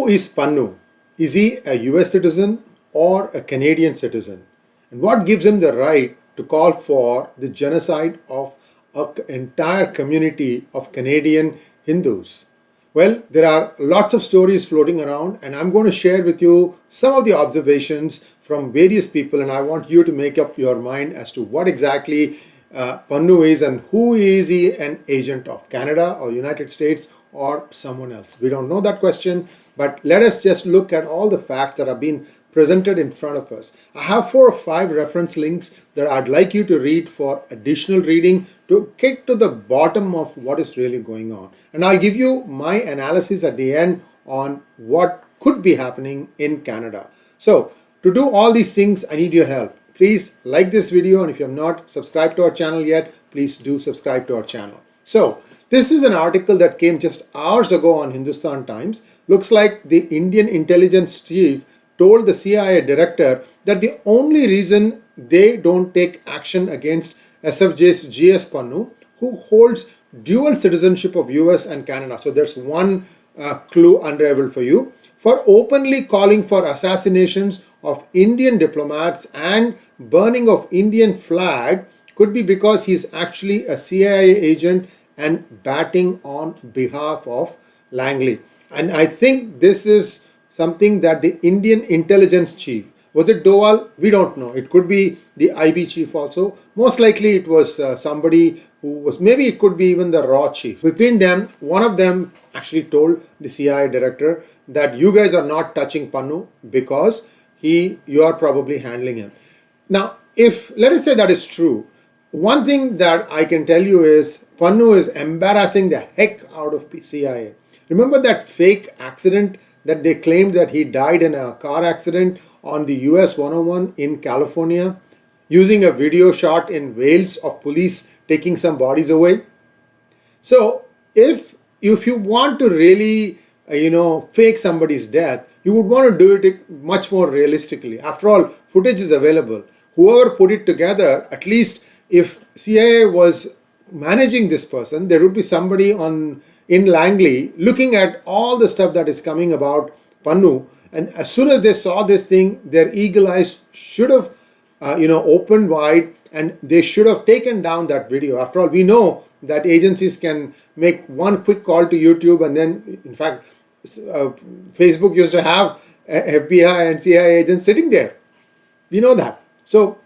Who is Pannu? Is he a US citizen or a Canadian citizen? And what gives him the right to call for the genocide of an entire community of Canadian Hindus? Well, there are lots of stories floating around, and I'm going to share with you some of the observations from various people, and I want you to make up your mind as to what exactly Pannu is and who is he an agent of, Canada or United States or someone else. We don't know that question, but let us just look at all the facts that have been presented in front of us. I have 4 or 5 reference links that I'd like you to read for additional reading to get to the bottom of what is really going on. And I'll give you my analysis at the end on what could be happening in Canada. So to do all these things, I need your help. Please like this video, and if you have not subscribed to our channel yet, please do subscribe to our channel. So this is an article that came just hours ago on Hindustan Times. Looks like the Indian intelligence chief told the CIA director that the only reason they don't take action against SFJ's GS Pannu, who holds dual citizenship of US and Canada. So there's one clue unraveled for you. For openly calling for assassinations of Indian diplomats and burning of Indian flag could be because he's actually a CIA agent and batting on behalf of Langley. And I think this is something that the Indian intelligence chief, was it Doval? We don't know. It could be the IB chief also. Most likely it was somebody who was, maybe it could be even the RAW chief. Between them, one of them actually told the CIA director that you guys are not touching Pannu because you are probably handling him. Now, if let us say that is true, one thing that I can tell you is Pannu is embarrassing the heck out of CIA. Remember that fake accident that they claimed that he died in a car accident on the US 101 in California, using a video shot in Wales of police taking some bodies away? So if you want to really fake somebody's death, you would want to do it much more realistically. After all, footage is available. Whoever put it together, at least if CIA was managing this person, there would be somebody in Langley looking at all the stuff that is coming about Pannu, and as soon as they saw this thing, their eagle eyes should have opened wide, and they should have taken down that video. After all, we know that agencies can make one quick call to YouTube, and then in fact Facebook used to have FBI and CIA agents sitting there. We know that. So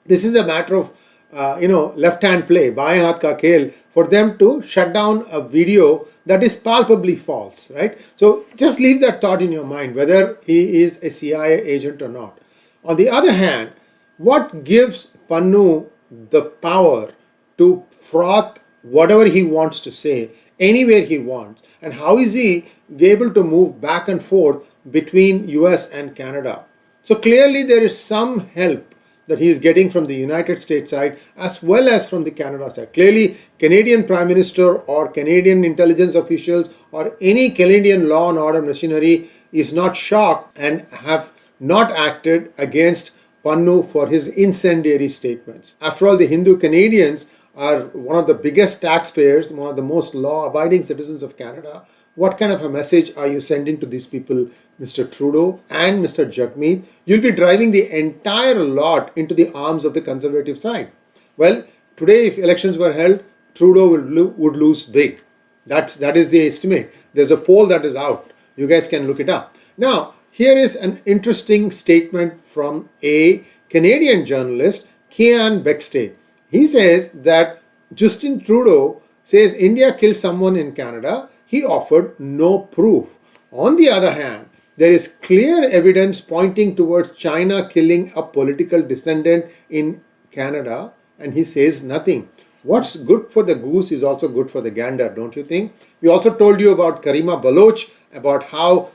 this is a matter of left-hand play, बाएं हाथ का खेल, for them to shut down a video that is palpably false, right? So just leave that thought in your mind, whether he is a CIA agent or not. On the other hand, what gives Pannu the power to froth whatever he wants to say, anywhere he wants, and how is he able to move back and forth between US and Canada? So clearly there is some help that he is getting from the United States side as well as from the Canada side. Clearly, Canadian Prime Minister or Canadian intelligence officials or any Canadian law and order machinery is not shocked and have not acted against Pannu for his incendiary statements. After all, the Hindu Canadians are one of the biggest taxpayers, one of the most law-abiding citizens of Canada. What kind of a message are you sending to these people, Mr. Trudeau and Mr. Jagmeet? You'll be driving the entire lot into the arms of the conservative side. Well, today if elections were held, Trudeau would lose big. That is the estimate. There's a poll that is out. You guys can look it up. Now, here is an interesting statement from a Canadian journalist, Ken Bexte. He says that Justin Trudeau says India killed someone in Canada. He offered no proof. On the other hand, there is clear evidence pointing towards China killing a political descendant in Canada, and he says nothing. What's good for the goose is also good for the gander, don't you think? We also told you about Karima Baloch, about how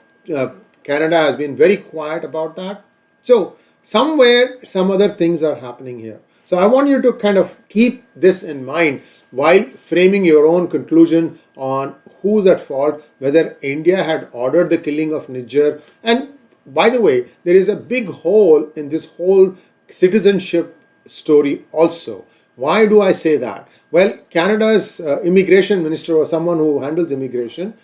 Canada has been very quiet about that. So somewhere, some other things are happening here. So I want you to kind of keep this in mind while framing your own conclusion on who's at fault, whether India had ordered the killing of Nijjar. And by the way, there is a big hole in this whole citizenship story also. Why do I say that? Well, Canada's immigration minister, or someone who handles immigration,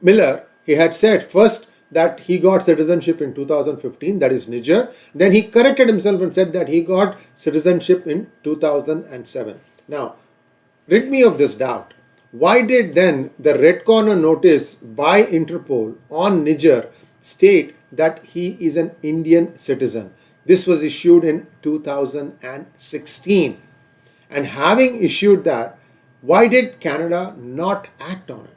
Miller, he had said first that he got citizenship in 2015, that is Nijjar. Then he corrected himself and said that he got citizenship in 2007. Now, rid me of this doubt. Why did then the red corner notice by Interpol on Nijjar state that he is an Indian citizen? This was issued in 2016. And having issued that, why did Canada not act on it?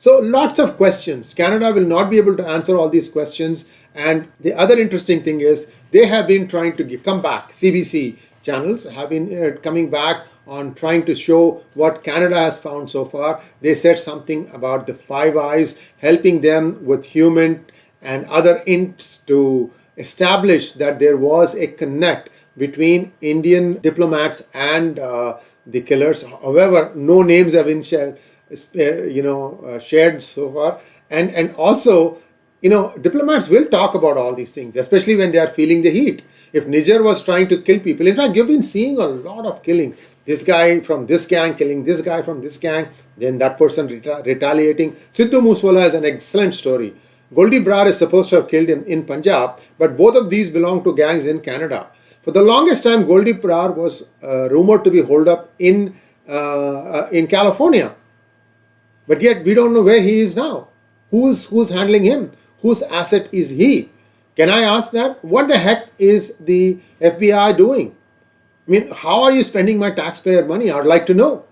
So lots of questions. Canada will not be able to answer all these questions. And the other interesting thing is they have been trying to come back. CBC channels have been coming back on trying to show what Canada has found so far. They said something about the Five Eyes, helping them with HumInt and other ints to establish that there was a connect between Indian diplomats and the killers. However, no names have been shared, shared so far. And also, diplomats will talk about all these things, especially when they are feeling the heat. If Nijjar was trying to kill people, in fact, you've been seeing a lot of killing. This guy from this gang killing this guy from this gang, then that person retaliating. Sidhu Moosewala is an excellent story. Goldie Brar is supposed to have killed him in Punjab, but both of these belong to gangs in Canada. For the longest time, Goldie Brar was rumored to be holed up in California. But yet, we don't know where he is now. Who's handling him? Whose asset is he? Can I ask that? What the heck is the FBI doing? I mean, how are you spending my taxpayer money? I'd like to know.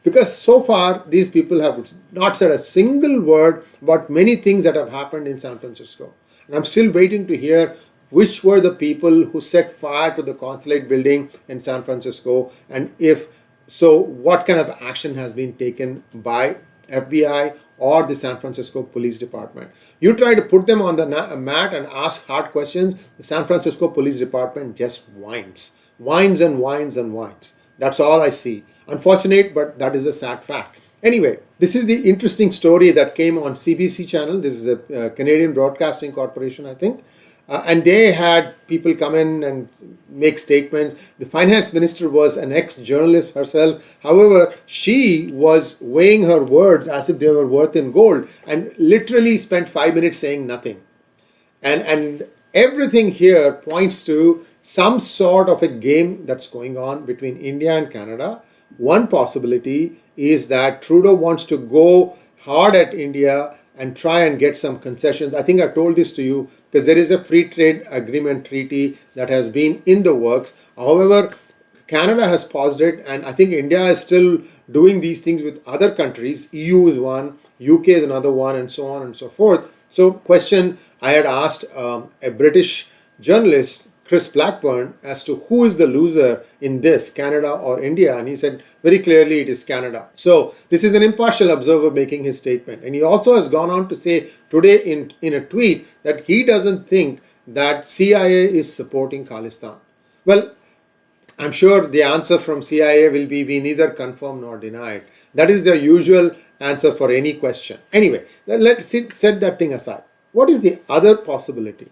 Because so far, these people have not said a single word about many things that have happened in San Francisco. And I'm still waiting to hear which were the people who set fire to the consulate building in San Francisco, and if so, what kind of action has been taken by FBI or the San Francisco Police Department. You try to put them on the mat and ask hard questions, the San Francisco Police Department just whines and whines and whines. That's all I see. Unfortunate, but that is a sad fact. Anyway, this is the interesting story that came on CBC channel. This is a Canadian Broadcasting Corporation, I think. And they had people come in and make statements. The finance minister was an ex-journalist herself. However, she was weighing her words as if they were worth in gold and literally spent 5 minutes saying nothing. And everything here points to some sort of a game that's going on between India and Canada. One possibility is that Trudeau wants to go hard at India and try and get some concessions. I think I told this to you because there is a free trade agreement treaty that has been in the works. However, Canada has paused it, and I think India is still doing these things with other countries. EU is one, UK is another one, and so on and so forth. So, question I had asked a British journalist, Chris Blackburn, as to who is the loser in this, Canada or India, and he said very clearly it is Canada. So this is an impartial observer making his statement, and he also has gone on to say today in a tweet that he doesn't think that CIA is supporting Khalistan. Well, I'm sure the answer from CIA will be we neither confirm nor deny it. That is the usual answer for any question. Anyway, let's set that thing aside. What is the other possibility?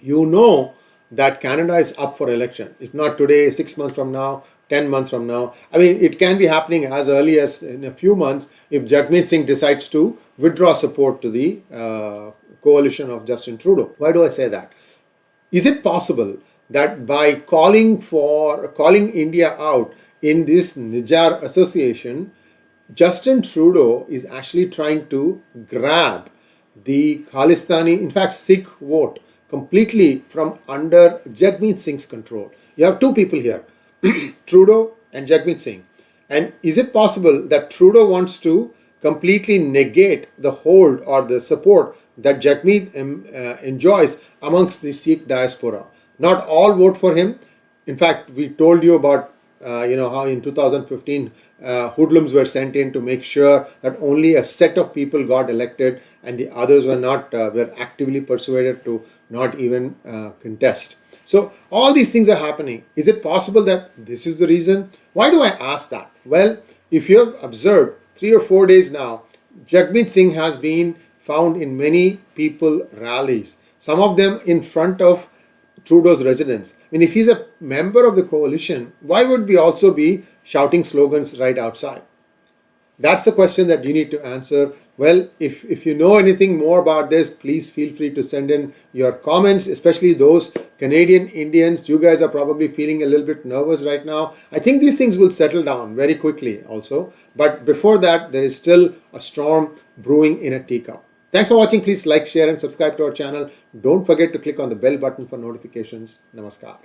You know that Canada is up for election. If not today, 6 months from now, 10 months from now. I mean, it can be happening as early as in a few months if Jagmeet Singh decides to withdraw support to the coalition of Justin Trudeau. Why do I say that? Is it possible that by calling India out in this Nijjar association, Justin Trudeau is actually trying to grab the Khalistani, in fact, Sikh vote completely from under Jagmeet Singh's control? You have two people here, Trudeau and Jagmeet Singh. And is it possible that Trudeau wants to completely negate the hold or the support that Jagmeet enjoys amongst the Sikh diaspora? Not all vote for him. In fact, we told you about how in 2015 hoodlums were sent in to make sure that only a set of people got elected and the others were actively persuaded to not even contest. So all these things are happening. Is it possible that this is the reason? Why do I ask that? Well, if you have observed 3 or 4 days now, Jagmeet Singh has been found in many people rallies, some of them in front of Trudeau's residence. I mean, if he's a member of the coalition, why would we also be shouting slogans right outside? That's the question that you need to answer. Well, if you know anything more about this, please feel free to send in your comments, especially those Canadian Indians. You guys are probably feeling a little bit nervous right now. I think these things will settle down very quickly also. But before that, there is still a storm brewing in a teacup. Thanks for watching. Please like, share and subscribe to our channel. Don't forget to click on the bell button for notifications. Namaskar.